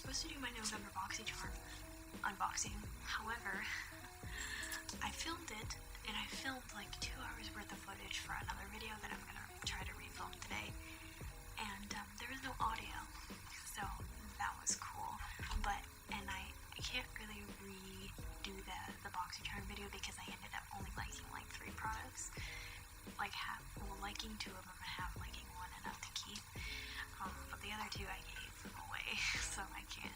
supposed to do my November BoxyCharm unboxing. However, I filmed it, and I filmed like 2 hours worth of footage for another video that I'm gonna try to refilm today, and there was no audio, so that was cool. And I can't really redo the BoxyCharm video because I ended up only liking like 3 products, liking 2 of them and half liking 1 enough to keep. But the other 2 I gave away, so I can't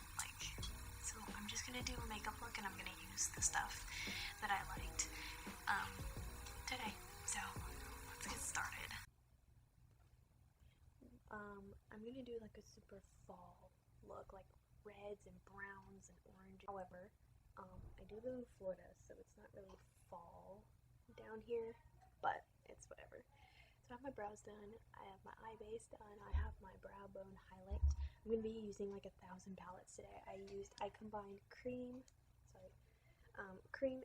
so I'm just gonna do a makeup look, and I'm gonna use the stuff that I liked today. So let's get started. I'm gonna do like a super fall look, like reds and browns and orange. However, I do live in Florida, so it's not really fall down here, but it's whatever. So I have my brows done, I have my eye base done, I have my brow bone highlight. I'm going to be using like 1,000 palettes today. I combined cream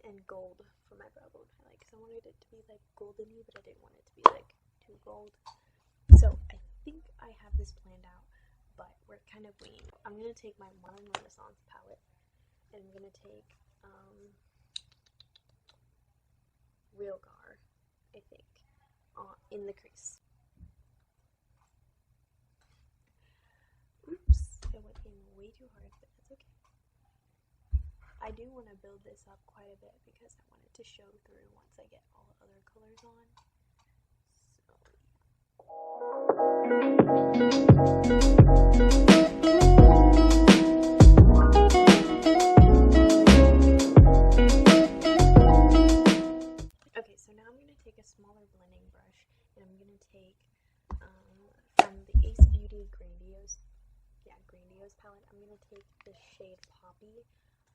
and gold for my brow bone highlight because I wanted it to be like goldeny, but I didn't want it to be like too gold. So I think I have this planned out, but we're kind of waiting. I'm going to take my Modern Renaissance palette, and I'm going to take Real Gar, I think, in the crease. Oops, I went in way too hard, but that's okay. I do want to build this up quite a bit because I want it to show through once I get all the other colors on. Okay, so now I'm going to take a smaller blending brush, and I'm going to take from the Beaute Grandiose palette, I'm going to take the shade Poppy.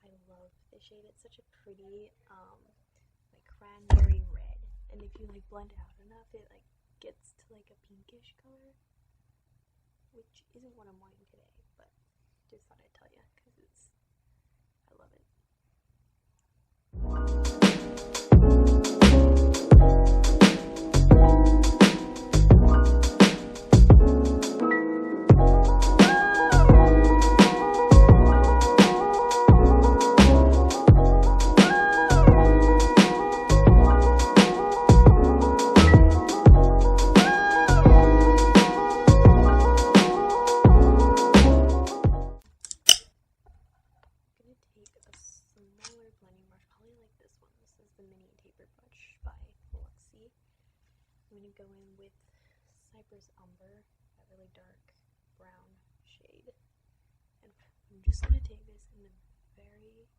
I love this shade. It's such a pretty like cranberry red, and if you like blend it out enough, it like gets to like a pinkish color, which isn't what I'm wearing today, but just thought I'd tell you because I love it. I'm going to go in with Cypress Umber, that really dark brown shade, and I'm just going to take this in the very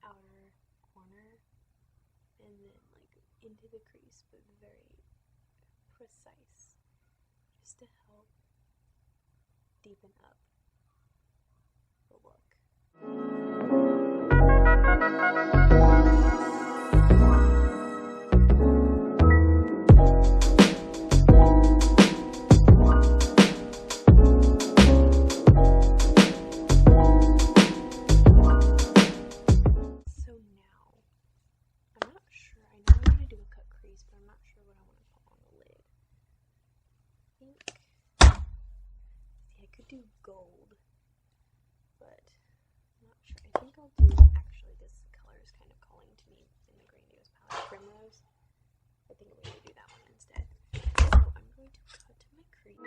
outer corner and then like into the crease, but very precise, just to help deepen up the look. Do gold, but I'm not sure. I think I'll do, actually this color is kind of calling to me in the Grandiose palette, Primrose. I think I'm going to do that one instead. So I'm going to cut my crease.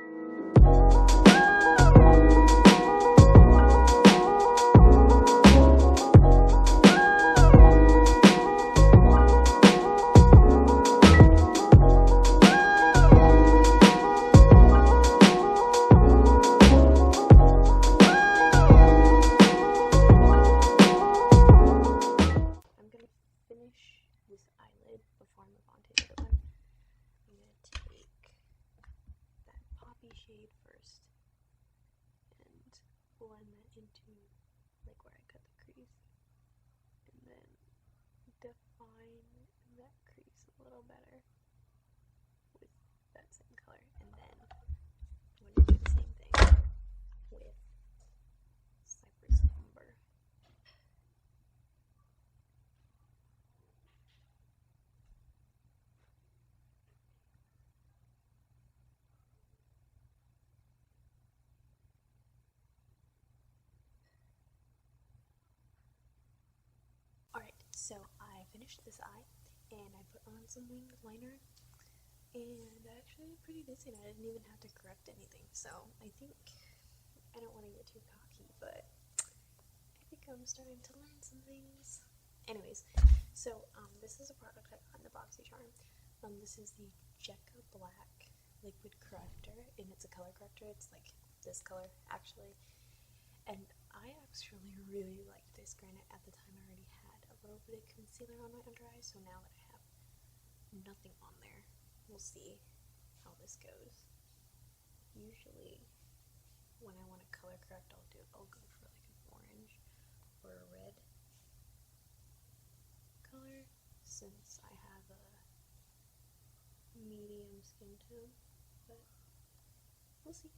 Shade first and blend that into like where I cut the crease, and then define that crease a little better with that same color, and then I'm going to do the same thing with Cypress Umber. So I finished this eye, and I put on some winged liner, and I actually did pretty decent. I didn't even have to correct anything, so I think, I don't want to get too cocky, but I think I'm starting to learn some things. Anyways, so this is a product I got in the BoxyCharm. This is the Becca Black Liquid Corrector, and it's a color corrector. It's like this color, actually. And I actually really liked this. Granted, at the time I already had a little bit of concealer on my under eye, so now that I have nothing on there, we'll see how this goes. Usually, when I want to color correct, I'll go for like an orange or a red color, since I have a medium skin tone, but we'll see.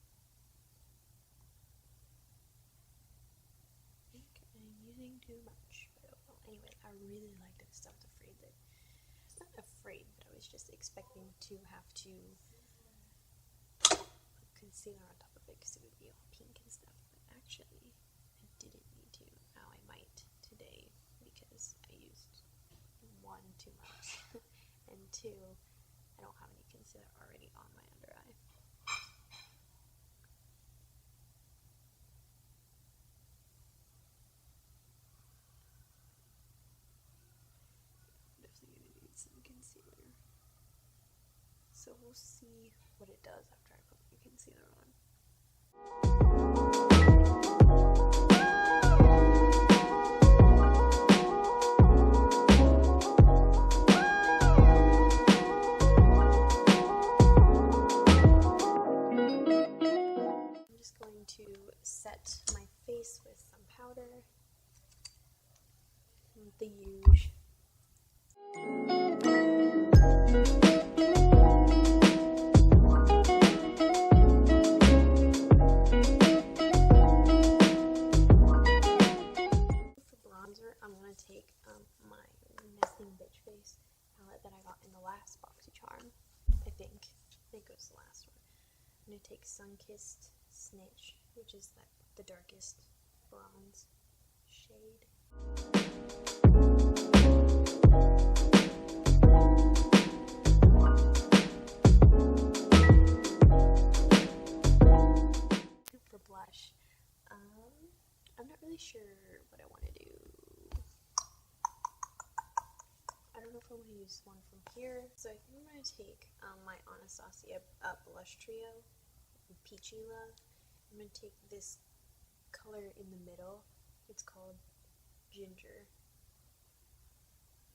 I think I'm using too much, but well, anyway, I really liked this. I was afraid that, not afraid, but I was just expecting to have to put concealer on top of it because it would be all pink and stuff, but actually I didn't need to. Now I might today because I used one, too much, and two, I don't have any concealer already on my under eye. Definitely gonna need some concealer. So we'll see what it does after I put my concealer on. I'm just going to set my face with some powder. The huge. I'm going to take my Nesting Bitch Face palette that I got in the last BoxyCharm. I think it was the last one. I'm going to take Sunkissed Snitch, which is the darkest bronze shade. For blush, I'm not really sure what I want to do. I don't know if I want to use one from here. So I think I'm going to take my Anastasia blush trio, Peachy Love. I'm going to take this color in the middle. It's called Ginger.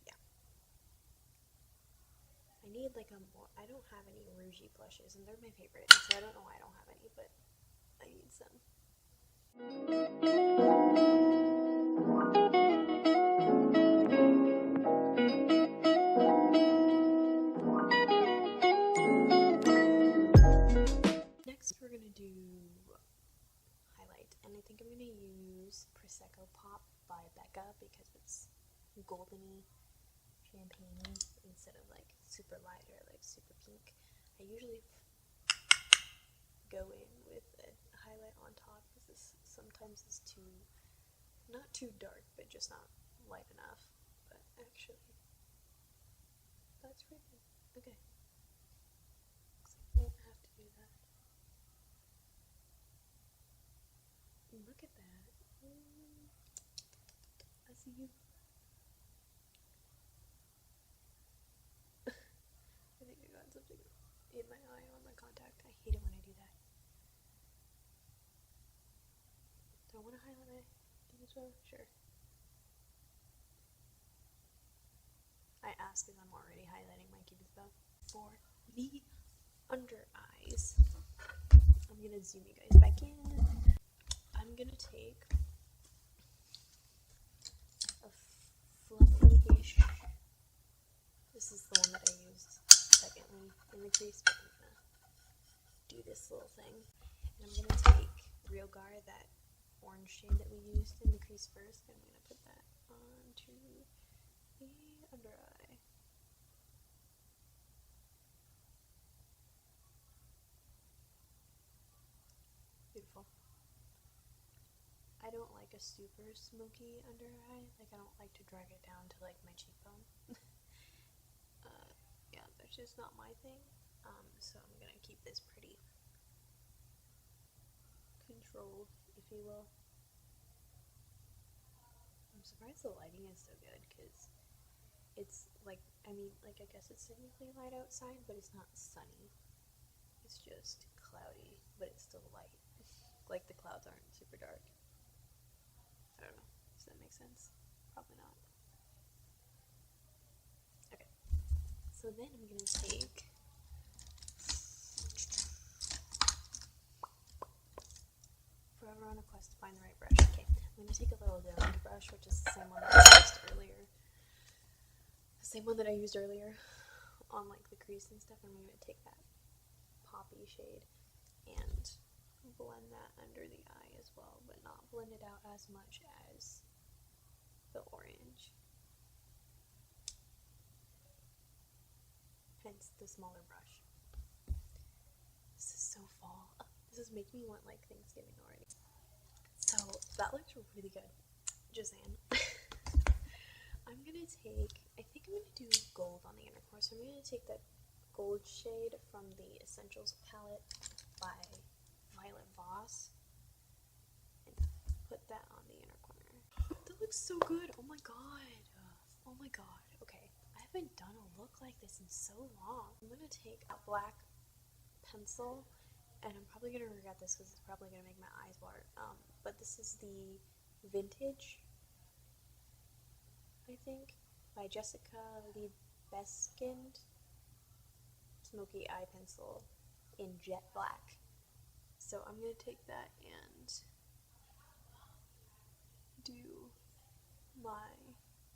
Yeah. I need like I don't have any rougey blushes, and they're my favorite, so I don't know why I don't have any, but I need some. Next we're going to do highlight, and I think I'm going to use Prosecco Pop by Becca because it's goldeny, champagne-y, instead of like super light or like super pink. I usually go in with a highlight on top because this sometimes is not too dark, but just not light enough. But actually, that's pretty good. Okay. I won't have to do that. Look at that. I see you. I think I got something in my eye on my contact. I hate it when I do that. Do I want to highlight my thing as well? Sure. I ask because I'm already highlighting my cupid's bow. For the under eyes, I'm going to zoom you guys back in. I'm going to take a fluffy-ish, this is the one that I used secondly in the crease, but I'm going to do this little thing. And I'm going to take Real Guard, that orange shade that we used in the crease first, and I'm going to put that onto the under eye. Beautiful. I don't like a super smoky under eye. Like, I don't like to drag it down to like my cheekbone. Yeah, that's just not my thing. So I'm gonna keep this pretty controlled, if you will. I'm surprised the lighting is so good, because it's like, I mean, like, I guess it's technically light outside, but it's not sunny. It's just cloudy, but it's still light. Like, the clouds aren't super dark. I don't know. Does that make sense? Probably not. Okay. So then I'm gonna take forever on a quest to find the right brush. Okay, I'm gonna take a little domed brush, which is the same one that I used earlier. The same one that I used earlier on like the crease and stuff. I'm gonna take that poppy shade and blend that under the eye as well, but not blend it out as much as the orange. Hence the smaller brush. This is so fall. This is making me want like Thanksgiving already. So that looks really good. Just saying. I'm gonna take, I think I'm gonna do gold on the inner corner. So I'm gonna take that gold shade from the Essentials palette by Violet Voss and put that on the inner corner. That looks so good. Oh my god. Oh my god. Okay, I haven't done a look like this in so long. I'm gonna take a black pencil, and I'm probably gonna regret this because it's probably gonna make my eyes water. But this is the Vintage, I think, by Jessica Lee Beskind Smoky Eye Pencil in jet black. So I'm gonna take that and do my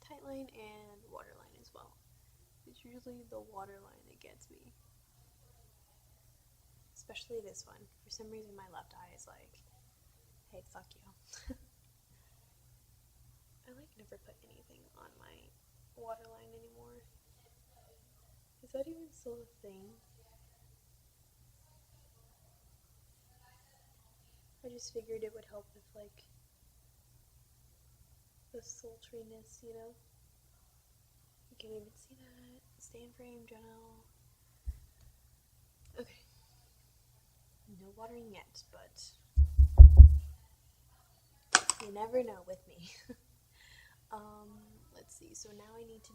tight line and waterline as well. It's usually the waterline that gets me. Especially this one. For some reason my left eye is like, hey, fuck you. I like never put anything on my waterline anymore. Is that even still a thing? I just figured it would help with like the sultriness, you know? You can't even see that. Stay in frame, Jenna. Okay. No watering yet, but you never know with me. Let's see. So now I need to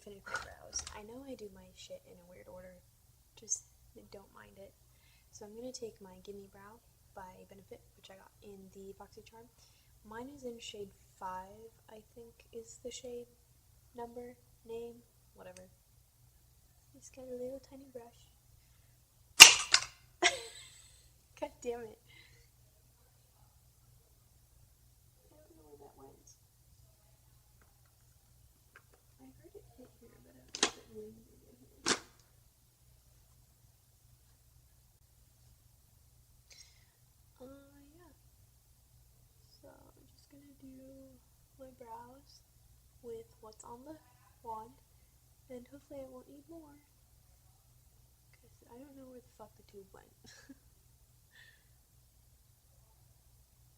finish my brows. I know I do my shit in a weird order. Just don't mind it. So I'm gonna take my Gimme Brow by Benefit, which I got in the BoxyCharm. Mine is in shade 5, I think is the shade number, name, whatever. It's got a little tiny brush. God damn it. I don't know where that went. I heard it hit here, but I don't know if it really did hit here. Yeah. So I'm just gonna do my brows with what's on the wand, and hopefully I won't need more. Because I don't know where the fuck the tube went.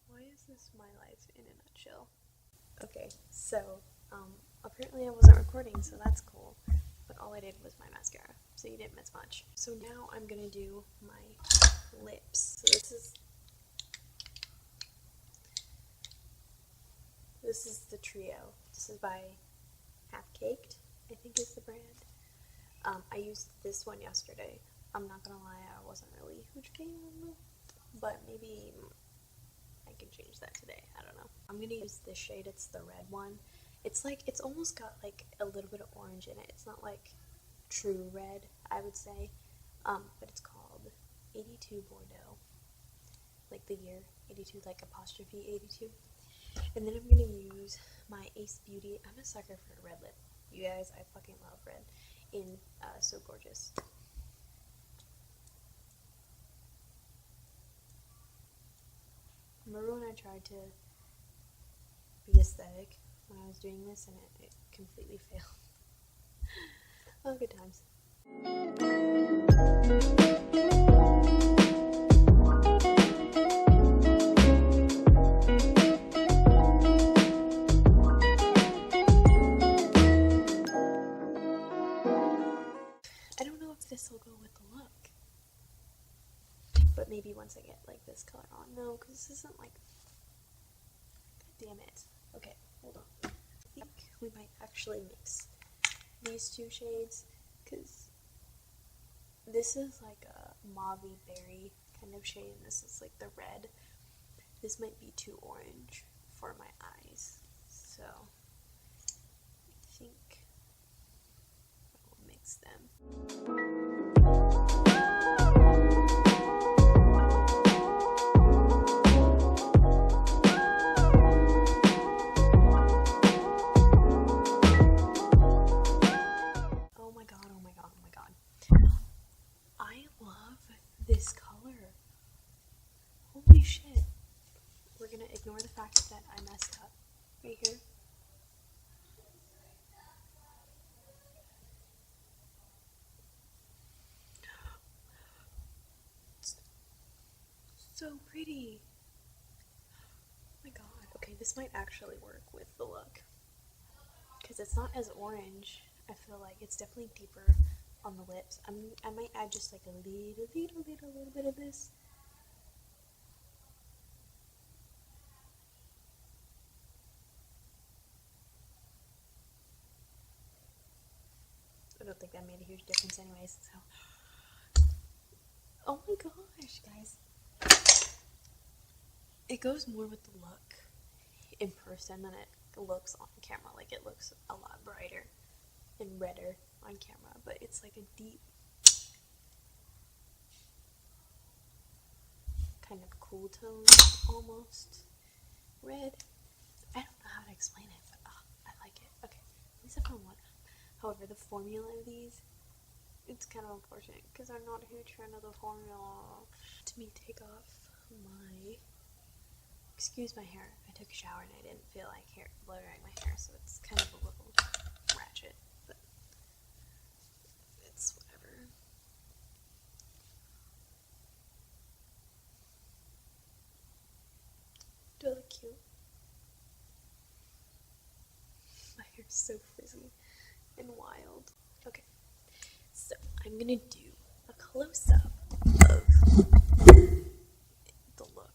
Why is this my life in a nutshell? Okay, so, apparently I wasn't recording, so that's cool. But all I did was my mascara, so you didn't miss much. So now I'm gonna do my lips. So this is the trio. This is by Half Caked, I think is the brand. I used this one yesterday. I'm not gonna lie, I wasn't really a huge fan of them, but maybe I can change that today. I don't know. I'm gonna use this shade. It's the red one. It's like, it's almost got like a little bit of orange in it. It's not like true red, I would say, but it's called 82 Bordeaux, like the year 82, like apostrophe 82. And then I'm gonna use my Ace Beauty. I'm a sucker for a red lip, you guys. I fucking love red in So Gorgeous. Remember when I tried to be aesthetic when I was doing this and it completely failed? Oh, good times. but maybe once I get like this color on. No, because this isn't like, god damn it. Okay, hold on. I think we might actually mix these two shades, because this is like a mauve-y berry kind of shade, and this is like the red. This might be too orange for my eyes, so I think I will mix them. Oh my god, oh my god, oh my god. I love this color. Holy shit. We're gonna ignore the fact that I messed up right here. So pretty. Oh my god. Okay, this might actually work with the look, because it's not as orange. I feel like it's definitely deeper on the lips. I might add just like a little bit of this. I don't think that made a huge difference anyways, so. Oh my gosh, guys. It goes more with the look in person than it looks on camera. Like, it looks a lot brighter and redder on camera, but it's like a deep kind of cool tone, almost red. I don't know how to explain it, but I like it. Okay, at least I found one. However, the formula of these, it's kind of unfortunate because I'm not a huge fan of the formula. To me, take off my, excuse my hair, I took a shower and I didn't feel like blowing my hair, so it's kind of a little ratchet, but it's whatever. Do I look cute? My hair's so frizzy and wild. Okay, so I'm gonna do a close-up of the look.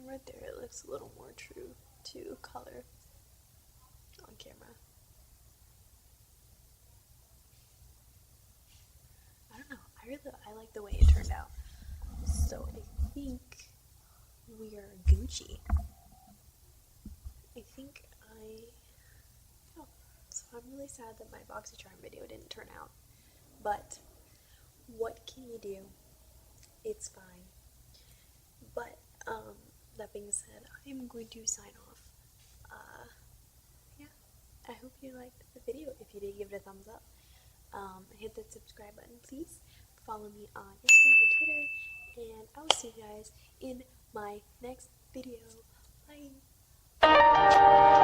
Right there, it looks a little more true to color on camera. I don't know, I like the way it turned out. So I think we are Gucci. So I'm really sad that my BoxyCharm video didn't turn out, but what can you do? It's fine. But that being said, I am going to sign off. Yeah, I hope you liked the video. If you did, give it a thumbs up. Hit that subscribe button, please. Follow me on Instagram and Twitter, and I will see you guys in my next video. Bye!